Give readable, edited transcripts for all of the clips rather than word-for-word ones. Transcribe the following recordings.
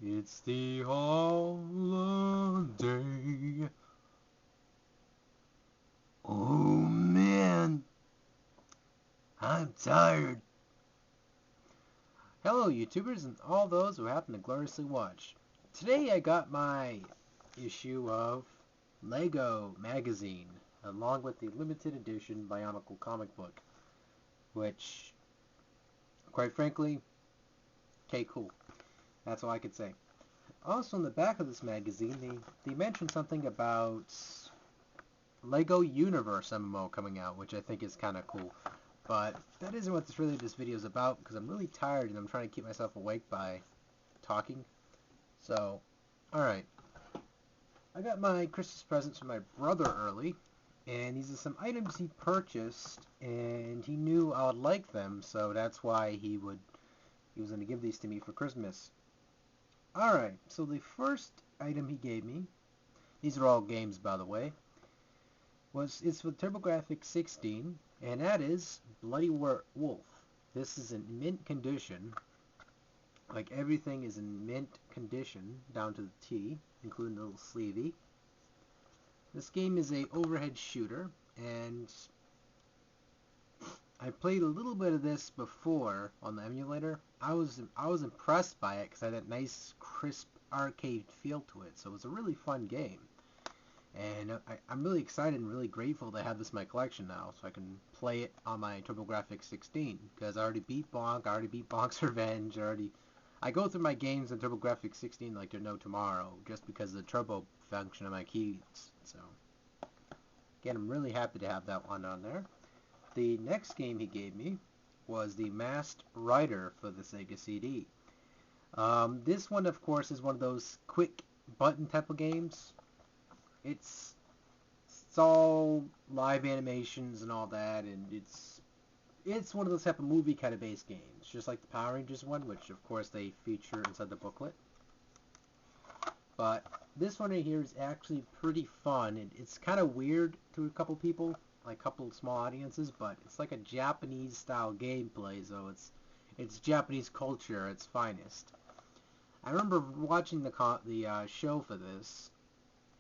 It's the holiday. Oh man, I'm tired. Hello YouTubers and all those who happen to gloriously watch. Today I got my issue of Lego magazine along with the limited edition Bionicle comic book, which quite frankly, okay, cool. That's all I could say. Also, in the back of this magazine, they mentioned something about Lego Universe MMO coming out, which I think is kind of cool. But that isn't what this video is about, because I'm really tired and I'm trying to keep myself awake by talking. So, alright. I got my Christmas presents from my brother early, and these are some items he purchased, and he knew I would like them, so that's why he was going to give these to me for Christmas. Alright, so the first item he gave me, these are all games by the way, it's with TurboGrafx 16, and that is Bloody Wolf. This is in mint condition. Like, everything is in mint condition, down to the T, including the little sleevey. This game is a overhead shooter, and I played a little bit of this before on the emulator. I was impressed by it because it had that nice, crisp arcade feel to it, so it was a really fun game. And I'm really excited and really grateful to have this in my collection now, so I can play it on my TurboGrafx 16, because I already beat Bonk, I already beat Bonk's Revenge, I go through my games in TurboGrafx 16 like they're no tomorrow, just because of the turbo function of my keys. So, again, I'm really happy to have that one on there. The next game he gave me was the Masked Rider for the Sega CD. This one, of course, is one of those quick button type of games. It's all live animations and all that, and it's one of those type of movie kind of based games, just like the Power Rangers one, which of course they feature inside the booklet. But this one right here is actually pretty fun, and it's kind of weird to a couple people, like a couple small audiences, but it's like a Japanese style gameplay, so it's Japanese culture at its finest. I remember watching the show for this,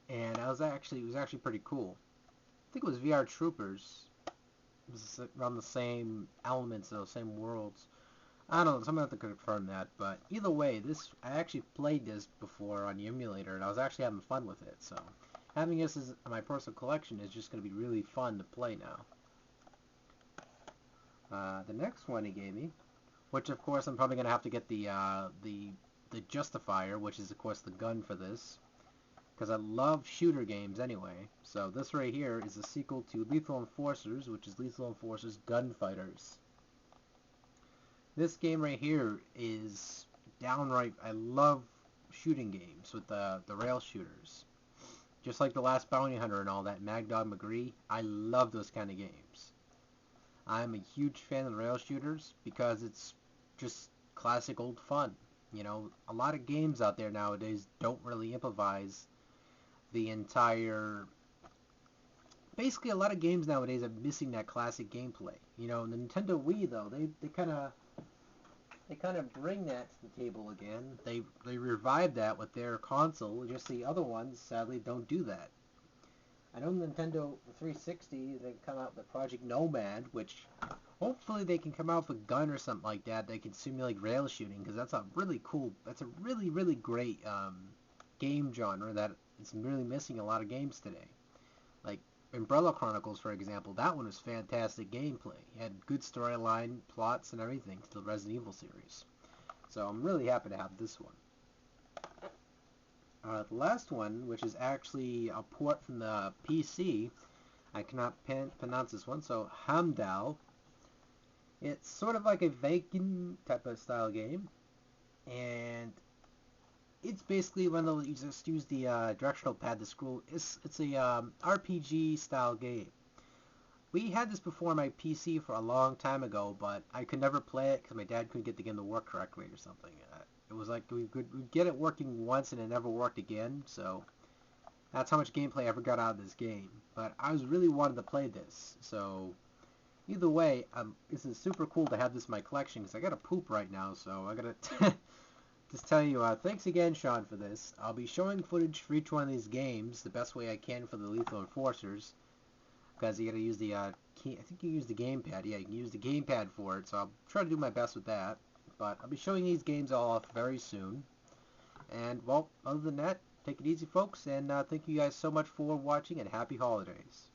and it was actually pretty cool. I think it was VR Troopers. It was around the same elements, those same worlds. I don't know, someone have to confirm that, but either way, I actually played this before on the emulator, and I was actually having fun with it, so having this as my personal collection is just going to be really fun to play now. The next one he gave me, which of course I'm probably going to have to get the Justifier, which is of course the gun for this, because I love shooter games anyway. So this right here is a sequel to Lethal Enforcers, which is Lethal Enforcers Gunfighters. This game right here is downright, I love shooting games with the rail shooters. Just like the last Bounty Hunter and all that, Mad Dog McGree, I love those kind of games. I'm a huge fan of the rail shooters because it's just classic old fun. You know, a lot of games out there nowadays don't really improvise the entire... Basically, a lot of games nowadays are missing that classic gameplay. You know, the Nintendo Wii, though, they kind of bring that to the table again. They revive that with their console. Just the other ones, sadly, don't do that. I know Nintendo 360, they come out with Project Nomad, which hopefully they can come out with a gun or something like that that can simulate rail shooting, because that's a really cool, that's a really, really great game genre that is really missing a lot of games today. Like Umbrella Chronicles, for example, that one was fantastic gameplay. It had good storyline, plots, and everything to the Resident Evil series. So I'm really happy to have this one. The last one, which is actually a port from the PC, I cannot pronounce this one, so Hamdal. It's sort of like a Viking type of style game, and it's basically one of those, you just use the directional pad to scroll. It's a RPG style game. We had this before on my PC for a long time ago, but I could never play it because my dad couldn't get the game to work correctly or something. It was like we'd get it working once and it never worked again, so that's how much gameplay I ever got out of this game. But I was really wanted to play this, so either way, this is super cool to have this in my collection because I gotta poop right now, so I gotta just tell you, thanks again, Sean, for this. I'll be showing footage for each one of these games the best way I can for the Lethal Enforcers, because you gotta use the, I think you use the gamepad. Yeah, you can use the gamepad for it, so I'll try to do my best with that. But I'll be showing these games all off very soon. And, well, other than that, take it easy, folks, and thank you guys so much for watching, and happy holidays.